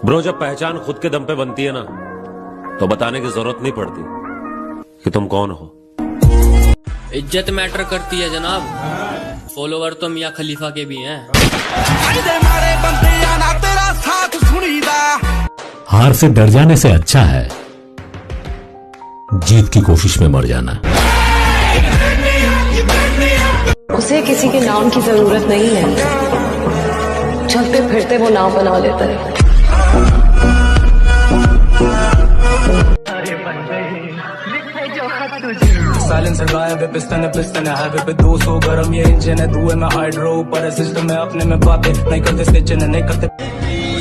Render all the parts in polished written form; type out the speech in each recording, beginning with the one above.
Bro, जब पहचान खुद के दम पे बनती है ना, तो बताने की जरूरत नहीं पड़ती कि तुम कौन हो। इज्जत मैटर करती है जनाब। फॉलोवर तो मियां खलीफा के भी हैं। हार से डर जाने से अच्छा है जीत की कोशिश में मर जाना। उसे किसी के नाम की जरूरत नहीं है, चलते फिरते वो नाम बना लेता है। साइलेंसर गायब है, पिस्टन है हाईवे पे 200 गरम ये इंजन है, धुएं में हाइड्रो ऊपर सिस्टम है, अपने में बातें नहीं करते, स्टेशन नहीं करते।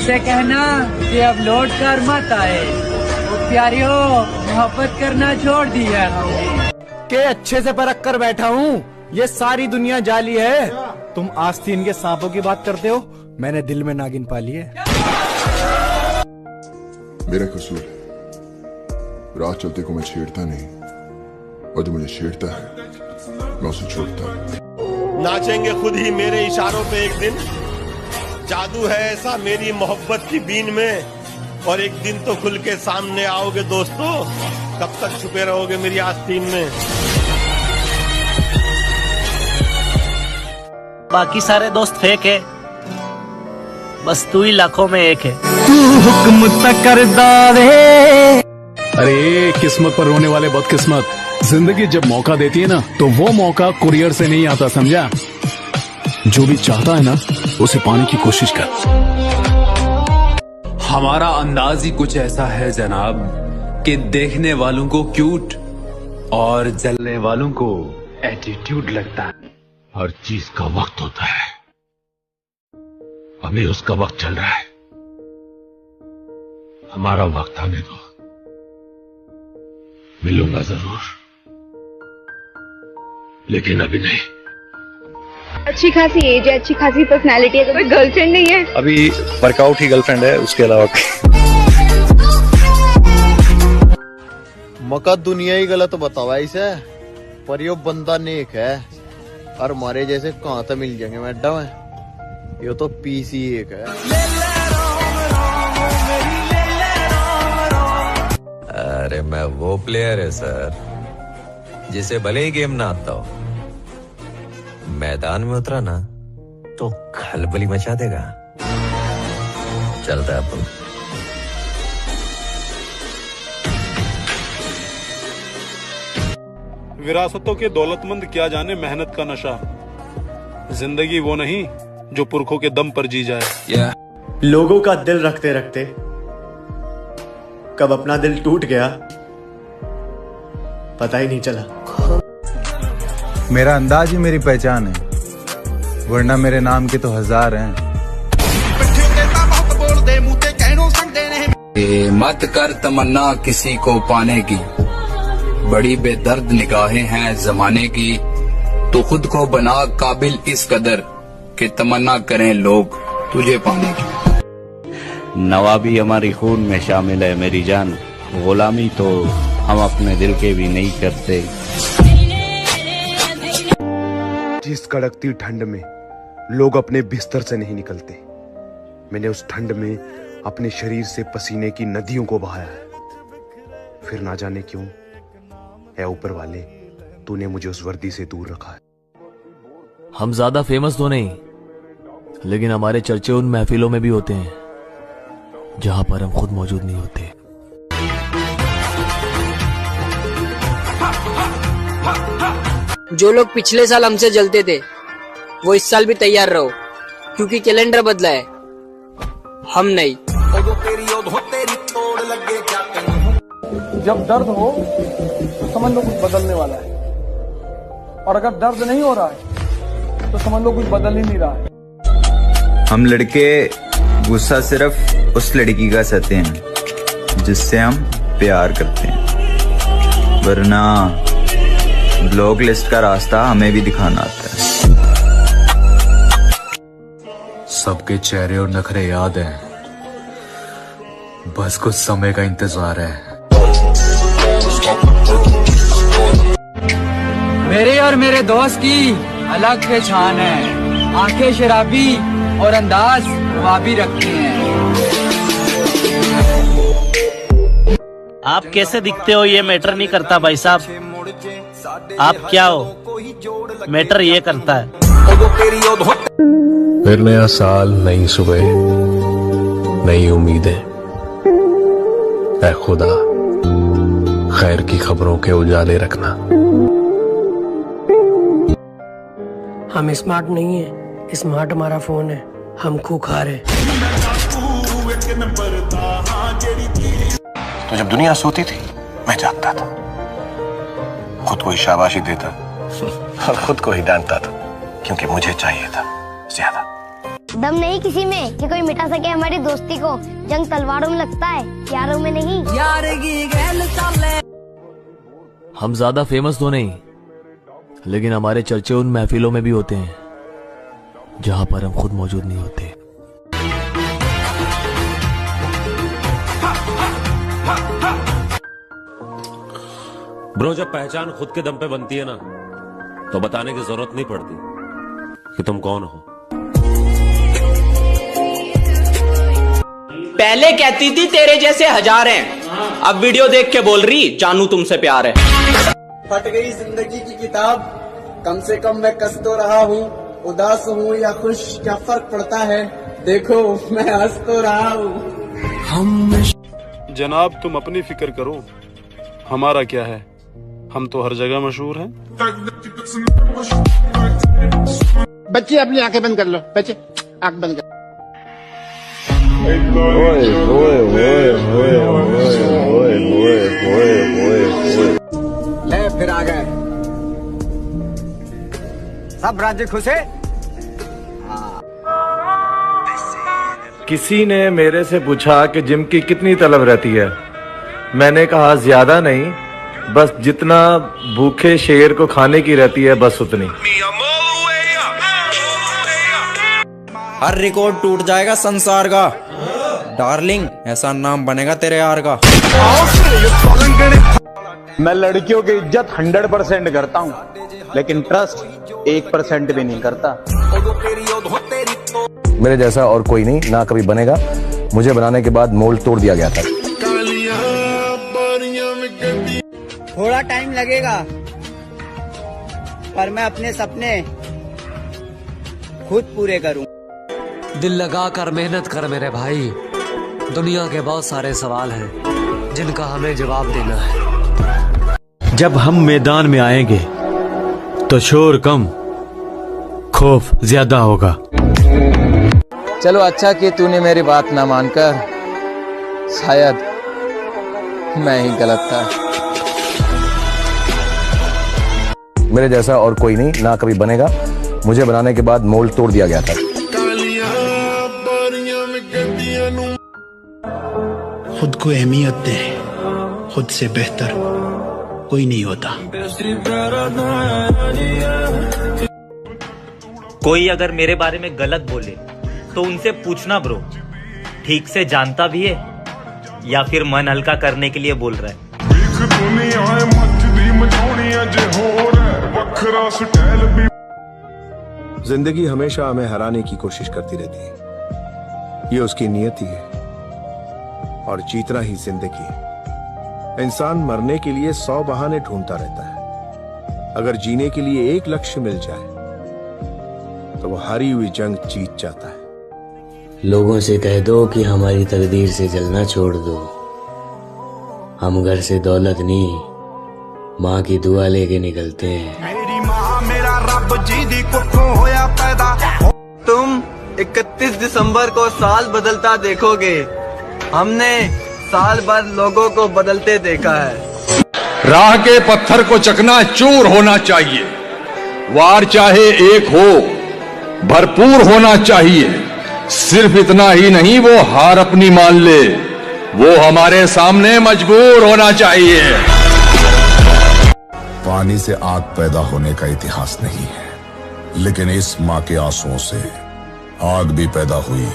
से कहना कि अब लौट कर मत आए, वो प्यारियों मोहब्बत करना छोड़ दी है। के अच्छे से परख कर बैठा हूँ, ये सारी दुनिया जाली है। तुम आस्तीन के सांपों की बात करते हो, मैंने दिल में नागिन पाली है। मेरा कसूर है, राह चलते को मैं छेड़ता नहीं, और जो मुझे छेड़ता है मैं उसे छोड़ता हूँ। नाचेंगे खुद ही मेरे इशारों पे एक दिन, जादू है ऐसा मेरी मोहब्बत की बीन में, और एक दिन तो खुल के सामने आओगे दोस्तों, कब तक छुपे रहोगे मेरी आस्तीन में। बाकी सारे दोस्त फेक है, बस तू ही लाखों में एक है। तू हुक्म तक कर दे। अरे किस्मत पर रोने वाले बदकिस्मत, जिंदगी जब मौका देती है ना, तो वो मौका कुरियर से नहीं आता, समझा? जो भी चाहता है ना, उसे पाने की कोशिश कर। हमारा अंदाज ही कुछ ऐसा है जनाब कि देखने वालों को क्यूट और जलने वालों को एटीट्यूड लगता है। हर चीज का वक्त होता है, अभी उसका वक्त चल रहा है, हमारा वक्त आने दो, मिलूंगा जरूर, लेकिन अभी नहीं। अच्छी खासी एज है, अच्छी खासी पर्सनालिटी है, तो कोई गर्लफ्रेंड नहीं है। अभी वर्कआउट ही गर्लफ्रेंड है, उसके अलावा मका दुनिया ही गलत बतावा इसे, पर यो बंदा नेक है, और हमारे जैसे कहां तक मिल जाएंगे मैडम, यो तो पीसी एक है। अरे मैं वो प्लेयर है सर जिसे भले ही गेम ना आता हो, मैदान में उतरा ना तो खलबली मचा देगा। चलता है अपन। विरासतों के दौलतमंद क्या जाने मेहनत का नशा, जिंदगी वो नहीं जो पुरखों के दम पर जी जाए। लोगों का दिल रखते रखते कब अपना दिल टूट गया पता ही नहीं चला। मेरा अंदाज ही मेरी पहचान है, वरना मेरे नाम के तो हजार हैं। मत कर तमन्ना किसी को पाने की, बड़ी बेदर्द निगाहें हैं जमाने की, तो खुद को बना काबिल इस कदर कि तमन्ना करें लोग तुझे पाने की। नवाबी हमारी खून में शामिल है मेरी जान, गुलामी तो हम अपने दिल के भी नहीं करते। जिस कड़कती ठंड में लोग अपने बिस्तर से नहीं निकलते, मैंने उस ठंड में अपने शरीर से पसीने की नदियों को बहाया है। फिर ना जाने क्यों है ऊपर वाले, तूने मुझे उस वर्दी से दूर रखा है। हम ज्यादा फेमस तो नहीं, लेकिन हमारे चर्चे उन महफिलों में भी होते हैं जहां पर हम खुद मौजूद नहीं होते। जो लोग पिछले साल हमसे जलते थे वो इस साल भी तैयार रहो, क्योंकि कैलेंडर बदला है, हम नहीं। जब दर्द हो तो समझ लो कुछ बदलने वाला है, और अगर दर्द नहीं हो रहा है तो समझ लो कुछ बदल ही नहीं रहा है। हम लड़के गुस्सा सिर्फ उस लड़की का सहते हैं जिससे हम प्यार करते हैं, वरना ब्लॉक लिस्ट का रास्ता हमें भी दिखाना आता है। सबके चेहरे और नखरे याद हैं, बस कुछ समय का इंतजार है। मेरे और मेरे दोस्त की अलग पहचान है, आंखें शराबी और अंदाज वाबी रखते हैं। आप कैसे दिखते हो ये मैटर नहीं करता भाई साहब, आप क्या हो मैटर ये करता है। फिर नया साल, नई सुबह, नई उम्मीदें। ऐ खुदा, खैर की खबरों के उजाले रखना। हम स्मार्ट नहीं है, स्मार्ट हमारा फोन है, हम खूंखार है। तो जब दुनिया सोती थी मैं जागता था, खुद को ही शाबाशी देता और खुद को ही डांटता था, क्योंकि मुझे चाहिए था ज्यादा। दम नहीं किसी में कि कोई मिटा सके हमारी दोस्ती को। जंग तलवारों में लगता है, यारों में नहीं। हम ज्यादा फेमस तो नहीं, लेकिन हमारे चर्चे उन महफिलों में भी होते हैं जहां पर हम खुद मौजूद नहीं होते। ब्रो, जब पहचान खुद के दम पे बनती है ना, तो बताने की जरूरत नहीं पड़ती कि तुम कौन हो। पहले कहती थी तेरे जैसे हजार हैं, अब वीडियो देख के बोल रही जानू तुमसे प्यार है। फट गई जिंदगी की किताब, कम से कम मैं कस तो रहा हूँ। उदास हूँ या खुश क्या फर्क पड़ता है, देखो मैं हंस तो रहा हूँ। जनाब तुम अपनी फिक्र करो, हमारा क्या है, हम तो हर जगह मशहूर हैं। बच्चे अपनी आंखें बंद कर लो, बच्चे आंख बंद कर। ले फिर आ गए, सब राज्य खुश है। किसी ने मेरे से पूछा कि जिम की कितनी तलब रहती है। मैंने कहा ज्यादा नहीं, बस जितना भूखे शेर को खाने की रहती है, बस उतनी। हर रिकॉर्ड टूट जाएगा संसार का, डार्लिंग ऐसा नाम बनेगा तेरे यार का। मैं लड़कियों की इज्जत 100% करता हूँ, लेकिन ट्रस्ट 1% भी नहीं करता। मेरे जैसा और कोई नहीं, ना कभी बनेगा। मुझे बनाने के बाद मोल्ड तोड़ दिया गया था। थोड़ा टाइम लगेगा, पर मैं अपने सपने खुद पूरे करूं। दिल लगा कर मेहनत कर मेरे भाई, दुनिया के बहुत सारे सवाल हैं जिनका हमें जवाब देना है। जब हम मैदान में आएंगे तो शोर कम, खौफ ज्यादा होगा। चलो अच्छा कि तूने मेरी बात ना मानकर, शायद मैं ही गलत था। मेरे जैसा और कोई नहीं, ना कभी बनेगा। मुझे बनाने के बाद मोल्ड तोड़ दिया गया था। खुद को अहमियत दे, खुद से बेहतर कोई नहीं होता। कोई अगर मेरे बारे में गलत बोले तो उनसे पूछना ब्रो, ठीक से जानता भी है या फिर मन हल्का करने के लिए बोल रहा है। जिंदगी हमेशा हमें हराने की कोशिश करती रहती है, ये उसकी नियति है, और जीतना ही जिंदगी है। इंसान मरने के लिए 100 बहाने ढूंढता रहता है, अगर जीने के लिए एक लक्ष्य मिल जाए तो वो हारी हुई जंग जीत जाता है। लोगों से कह दो कि हमारी तकदीर से जलना छोड़ दो, हम घर से दौलत नहीं माँ की दुआ लेके निकलते हैं। मेरी माँ मेरा रब जी दी कुखों होया पैदा। तुम 31 दिसंबर को साल बदलता देखोगे, हमने साल भर लोगों को बदलते देखा है। राह के पत्थर को चकनाचूर होना चाहिए, वार चाहे एक हो, भरपूर होना चाहिए। सिर्फ इतना ही नहीं, वो हार अपनी मान ले, वो हमारे सामने मजबूर होना चाहिए। पानी से आग पैदा होने का इतिहास नहीं है, लेकिन इस माँ के आंसुओं से आग भी पैदा हुई।